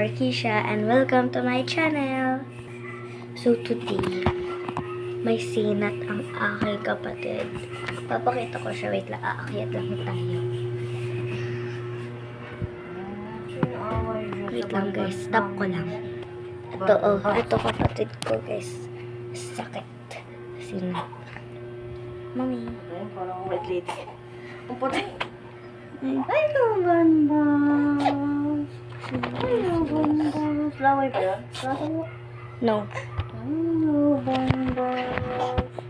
Marquisha and welcome to my channel. So today, may sinat ang aking kapatid. Papakita ko siya. Wait lang, aakyat lang tayo. Wait lang guys, stop ko lang. Ito kapatid ko guys. Sakit. Sinat. Mami. Parang wet lady. Ang puti. Ay, lubanbas. Ay, lubanbas. Laway ba yan? No. Ay, lubanbas.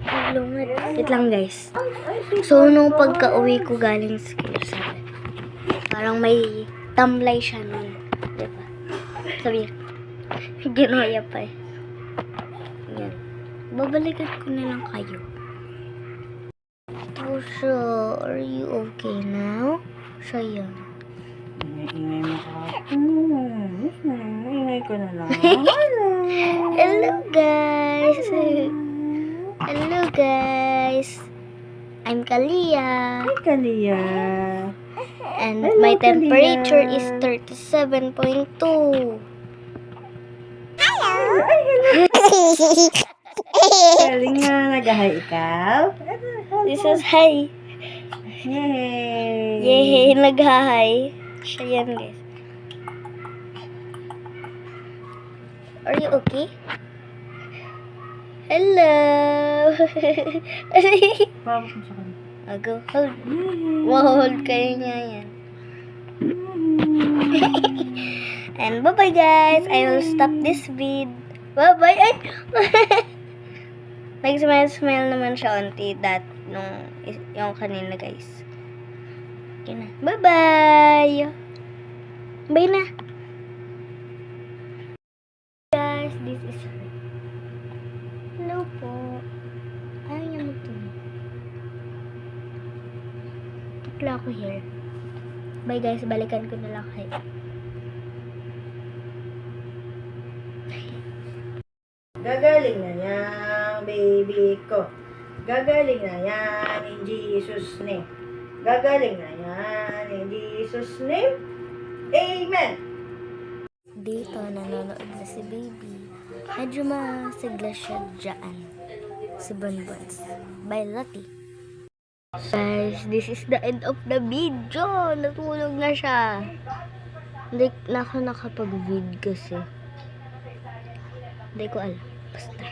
Naglungad. Wait lang guys. So, nung pagka-uwi ko galing sa Kilusan, parang may tamlay siya nun. Diba? Sabi, ginoya pa eh. Yan. Babalikan ko na lang kayo. Pusha, are you okay now? Siya yan. Ingay mo ka. Ingay ko na lang. Hello guys! Hello guys! I'm Kalia. Ay, Kalia. And Hello, my temperature Kalia. is 37.2. Galing nga, nag-hi ikaw. This is hi. Yay! Yay, nag-hi. Siya yan guys. Are you okay? Hello! Pabok mo sa kanya. Go, hold. Hold kayo niya yan. And bye-bye guys. I will stop this vid. Bye-bye. Ay! Nag-smile naman siya onti yung kanina guys. Okay na. Bye-bye! Bye na! Guys, this is her. Hello po. Ayaw niya magtuloy. Tukla ko here. Bye guys, balikan ko na lang kayo. Gagaling na yan, baby ko. Gagaling na yan, in Jesus' name. Gagaling na yan, in Jesus' name. Amen! Dito, nanonood na si baby. Medyo masigla siya dyan. Si Bonbons. By Lottie. Guys, this is the end of the video. Natulog na siya. Hindi na ako nakapag-vid kasi. Hindi ko alam. Basta.